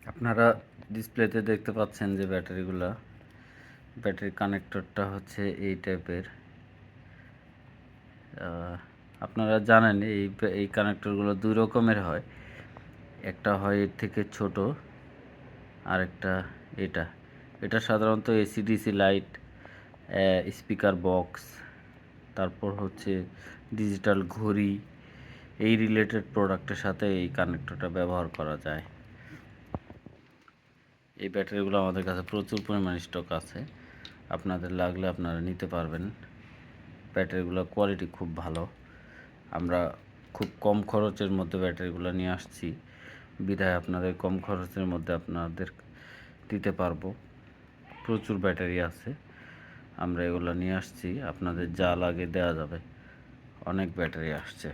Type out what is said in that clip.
আপনারা ডিসপ্লেতে দেখতে পাচ্ছেন যে ব্যাটারি কানেক্টরটা হচ্ছে এই টাইপের। আপনারা জানেন এই কানেক্টরগুলো দুই রকমের হয়, একটা হয় এর থেকে ছোট, আর একটা এটা এটা সাধারণত এসিডিসি লাইট, স্পিকার বক্স, তারপর হচ্ছে ডিজিটাল ঘড়ি, এই রিলেটেড প্রোডাক্টের সাথে এই কানেক্টরটা ব্যবহার করা যায়। এই ব্যাটারিগুলো আমাদের কাছে প্রচুর পরিমাণে স্টক আছে, আপনাদের লাগলে আপনারা নিতে পারবেন। ব্যাটারিগুলোর কোয়ালিটি খুব ভালো। আমরা খুব কম খরচের মধ্যে ব্যাটারিগুলো নিয়ে আসছি, বিধায় আপনাদের কম খরচের মধ্যে আপনাদের দিতে পারবো। প্রচুর ব্যাটারি আছে, আমরা এগুলো নিয়ে আসছি, আপনাদের যা লাগে দেওয়া যাবে। অনেক ব্যাটারি আসছে।